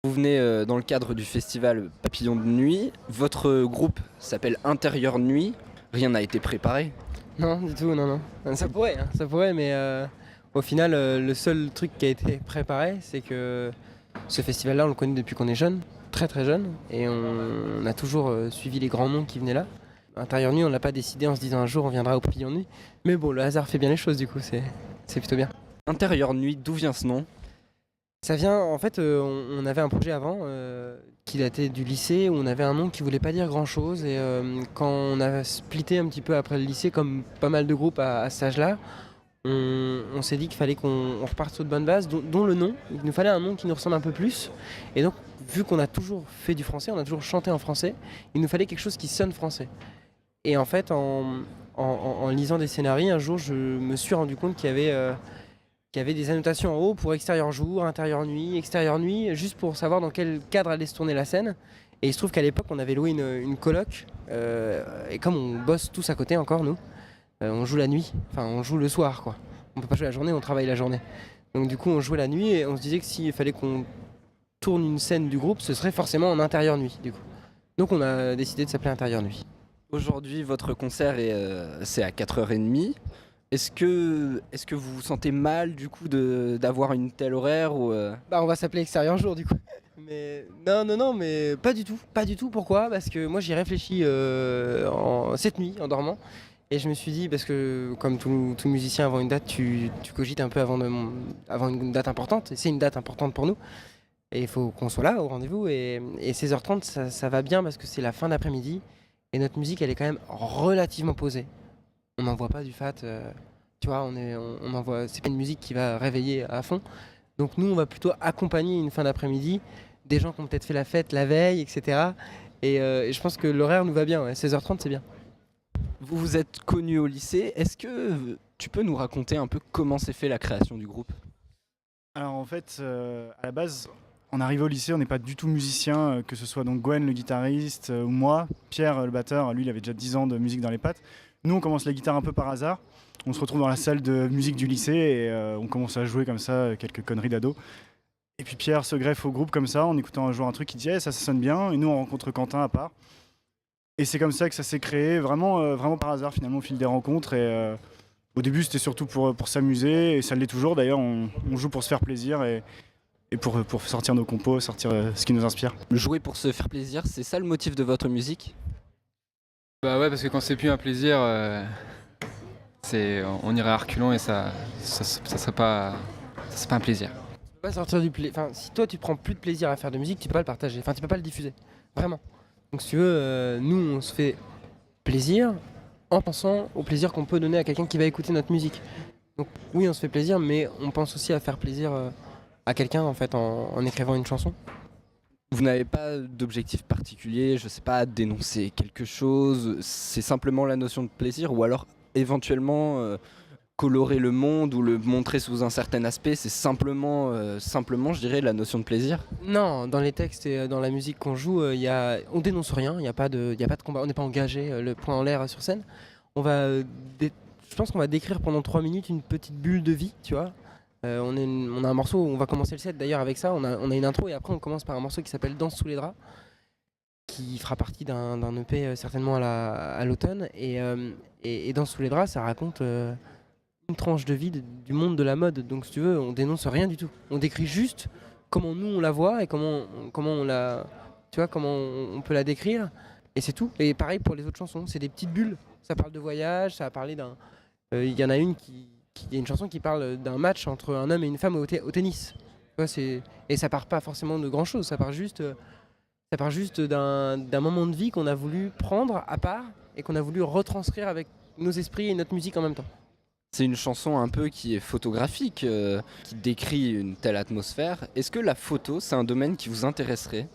Vous venez dans le cadre du festival Papillon de Nuit. Votre groupe s'appelle Intérieur Nuit. Rien n'a été préparé. Non, du tout, non, non. Ça pourrait, mais au final, le seul truc qui a été préparé, c'est que ce festival-là, on le connaît depuis qu'on est jeune, très très jeune, et on a toujours suivi les grands noms qui venaient là. Intérieur Nuit, on l'a pas décidé en se disant un jour on viendra au Papillon de Nuit, mais bon, le hasard fait bien les choses, du coup, c'est plutôt bien. Intérieur Nuit, d'où vient ce nom? Ça vient, en fait, on avait un projet avant qui datait du lycée où on avait un nom qui voulait pas dire grand chose. Et quand on a splitté un petit peu après le lycée, comme pas mal de groupes à cet âge-là, on s'est dit qu'il fallait qu'on reparte sur de bonnes bases, dont le nom. Il nous fallait un nom qui nous ressemble un peu plus. Et donc, vu qu'on a toujours fait du français, on a toujours chanté en français, il nous fallait quelque chose qui sonne français. Et en fait, en lisant des scénarios, un jour, je me suis rendu compte qu'il y avait des annotations en haut pour extérieur jour, extérieur nuit, juste pour savoir dans quel cadre allait se tourner la scène. Et il se trouve qu'à l'époque, on avait loué une coloc, et comme on bosse tous à côté encore, nous, on joue la nuit, enfin on joue le soir, quoi. On peut pas jouer la journée, on travaille la journée. Donc du coup, on jouait la nuit et on se disait que s'il fallait qu'on tourne une scène du groupe, ce serait forcément en intérieur nuit, du coup. Donc on a décidé de s'appeler Intérieur Nuit. Aujourd'hui, votre concert c'est à 4h30. Est-ce que vous vous sentez mal du coup d'avoir une telle horaire ou Bah on va s'appeler Extérieur Jour du coup. Mais non, non, non, mais pas du tout. Pas du tout. Pourquoi? Parce que moi j'y réfléchis cette nuit en dormant. Et je me suis dit, parce que comme tout musicien avant une date, tu cogites un peu avant une date importante. Et c'est une date importante pour nous. Et il faut qu'on soit là au rendez-vous. Et 16h30, ça va bien parce que c'est la fin d'après-midi. Et notre musique, elle est quand même relativement posée. On n'envoie pas du fat. Tu vois, on envoie. C'est pas une musique qui va réveiller à fond. Donc nous, on va plutôt accompagner une fin d'après-midi des gens qui ont peut-être fait la fête la veille, etc. Et je pense que l'horaire nous va bien. Ouais. 16h30, c'est bien. vous vous êtes connu au lycée? Est-ce que tu peux nous raconter un peu comment s'est fait la création du groupe? Alors en fait, à la base, on arrive au lycée, on n'est pas du tout musicien, que ce soit donc Gwen le guitariste ou moi. Pierre le batteur, lui il avait déjà 10 ans de musique dans les pattes. Nous on commence la guitare un peu par hasard. On se retrouve dans la salle de musique du lycée et on commence à jouer comme ça quelques conneries d'ado. Et puis Pierre se greffe au groupe comme ça en écoutant un jour un truc qui dit Eh, ça sonne bien. Et nous on rencontre Quentin à part. Et c'est comme ça que ça s'est créé, vraiment, vraiment par hasard finalement au fil des rencontres. Et au début c'était surtout pour s'amuser et ça l'est toujours d'ailleurs. On joue pour se faire plaisir et pour sortir nos compos, sortir ce qui nous inspire. Jouer pour se faire plaisir, c'est ça le motif de votre musique? Bah ouais, parce que quand c'est plus un plaisir, on irait à reculons et ça serait pas un plaisir. Tu peux pas sortir Enfin, si toi tu prends plus de plaisir à faire de musique, tu peux pas le partager. Enfin, tu peux pas le diffuser. Vraiment. Donc si tu veux, nous on se fait plaisir en pensant au plaisir qu'on peut donner à quelqu'un qui va écouter notre musique. Donc oui, on se fait plaisir, mais on pense aussi à faire plaisir à quelqu'un en fait en écrivant une chanson. Vous n'avez pas d'objectif particulier, je sais pas, dénoncer quelque chose, c'est simplement la notion de plaisir ou alors éventuellement colorer le monde ou le montrer sous un certain aspect, c'est simplement je dirais la notion de plaisir. Non, dans les textes et dans la musique qu'on joue, on dénonce rien, il y a pas de combat, on n'est pas engagé, le poing en l'air sur scène. On va, je pense qu'on va décrire pendant 3 minutes une petite bulle de vie, tu vois. On a un morceau, on va commencer le set d'ailleurs avec ça, on a une intro et après on commence par un morceau qui s'appelle Danse sous les draps, qui fera partie d'un EP certainement à l'automne. Et Danse sous les draps, ça raconte une tranche de vie du monde de la mode. Donc si tu veux, on dénonce rien du tout. On décrit juste comment nous on la voit et comment on la, tu vois, comment on peut la décrire. Et c'est tout. Et pareil pour les autres chansons, c'est des petites bulles. Ça parle de voyage, ça a parlé d'un. Il y en a une il y a une chanson qui parle d'un match entre un homme et une femme au tennis. Tu vois, et ça part pas forcément de grand chose. Ça part juste d'un moment de vie qu'on a voulu prendre à part et qu'on a voulu retranscrire avec nos esprits et notre musique en même temps. C'est une chanson un peu qui est photographique, qui décrit une telle atmosphère. Est-ce que la photo, c'est un domaine qui vous intéresserait?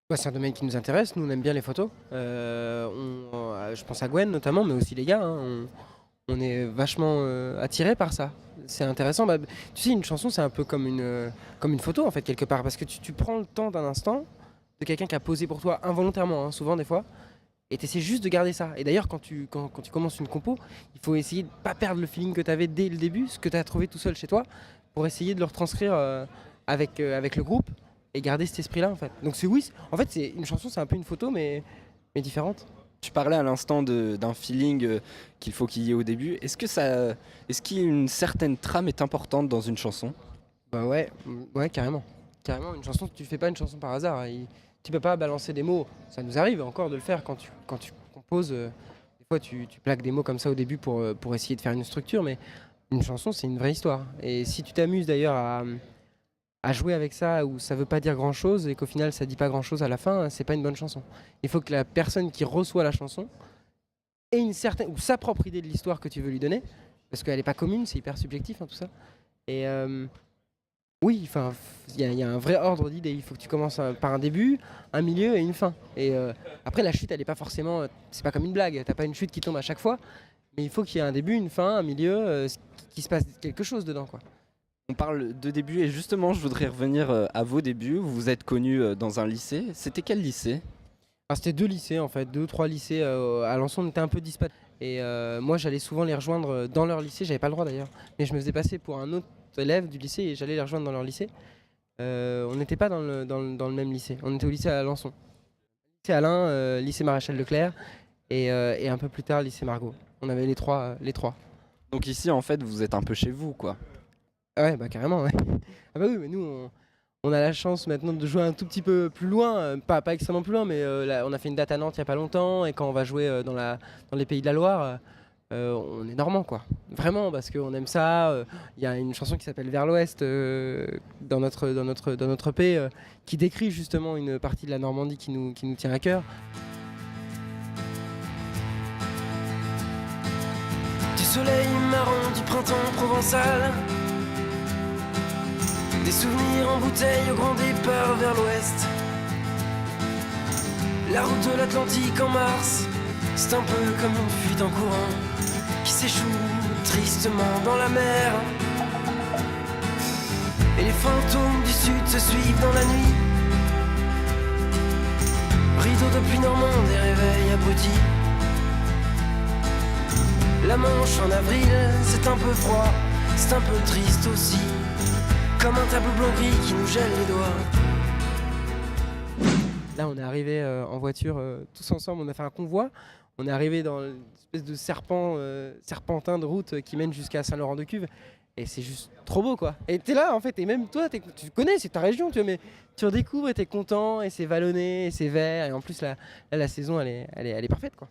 Ouais, c'est un domaine qui nous intéresse, nous on aime bien les photos. Je pense à Gwen notamment, mais aussi les gars. Hein, on est vachement attirés par ça. C'est intéressant. Bah, tu sais, une chanson, c'est un peu comme une photo en fait, quelque part. Parce que tu prends le temps d'un instant de quelqu'un qui a posé pour toi involontairement, hein, souvent des fois. Et tu essaies juste de garder ça. Et d'ailleurs, quand tu commences une compo, il faut essayer de ne pas perdre le feeling que tu avais dès le début, ce que tu as trouvé tout seul chez toi, pour essayer de le retranscrire avec le groupe. et garder cet esprit-là en fait. Donc en fait c'est une chanson, c'est un peu une photo mais différente. Tu parlais à l'instant d'un feeling qu'il y ait au début. Est-ce qu'une certaine trame est importante dans une chanson? Bah ouais, carrément. Carrément, une chanson, tu fais pas une chanson par hasard. Tu peux pas balancer des mots. Ça nous arrive encore de le faire quand tu composes. Des fois, tu plaques des mots comme ça au début pour essayer de faire une structure, mais une chanson, c'est une vraie histoire. Et si tu t'amuses d'ailleurs à jouer avec ça, où ça veut pas dire grand-chose et qu'au final, ça dit pas grand-chose à la fin, c'est pas une bonne chanson. Il faut que la personne qui reçoit la chanson ait une certaine ou sa propre idée de l'histoire que tu veux lui donner, parce qu'elle est pas commune, c'est hyper subjectif tout ça. Et oui, enfin, il y a un vrai ordre d'idées. Il faut que tu commences par un début, un milieu et une fin. Et après, la chute, elle est pas forcément. C'est pas comme une blague. T'as pas une chute qui tombe à chaque fois. Mais il faut qu'il y ait un début, une fin, un milieu, qu'il se passe quelque chose dedans, quoi. On parle de début et justement, je voudrais revenir à vos débuts. Vous vous êtes connus dans un lycée. C'était quel lycée? C'était 2 lycées en fait, 2 ou 3 lycées. À Alençon, on était un peu disparate. Et moi, j'allais souvent les rejoindre dans leur lycée. J'avais pas le droit d'ailleurs. Mais je me faisais passer pour un autre élève du lycée et j'allais les rejoindre dans leur lycée. On n'était pas dans le même lycée. On était au lycée à Alençon. Lycée Alain, lycée Maréchal Leclerc et un peu plus tard lycée Margot. On avait les trois. Donc ici, en fait, vous êtes un peu chez vous, quoi. Ah ouais, bah carrément, ouais. Ah bah oui, mais nous, on a la chance maintenant de jouer un tout petit peu plus loin, pas extrêmement plus loin, mais là, on a fait une date à Nantes il n'y a pas longtemps, et quand on va jouer dans les Pays de la Loire, on est normand, quoi. Vraiment, parce qu'on aime ça. Il y a une chanson qui s'appelle Vers l'Ouest dans notre EP qui décrit justement une partie de la Normandie qui nous tient à cœur. Du soleil marron du printemps provençal, des souvenirs en bouteille au grand départ vers l'ouest. La route de l'Atlantique en mars, c'est un peu comme une fuite en courant qui s'échoue tristement dans la mer. Et les fantômes du sud se suivent dans la nuit. Rideau de pluie normande et réveil abruti. La Manche en avril, c'est un peu froid, c'est un peu triste aussi, comme un tableau blanc gris qui nous gèle les doigts. Là, on est arrivé en voiture tous ensemble, on a fait un convoi. On est arrivé dans une espèce de serpentin de route qui mène jusqu'à Saint-Laurent-de-Cuve. Et c'est juste trop beau, quoi. Et t'es là, en fait, et même toi, tu connais, c'est ta région, tu vois, mais tu redécouvres et t'es content, et c'est vallonné, et c'est vert. Et en plus, la saison, elle est parfaite, quoi.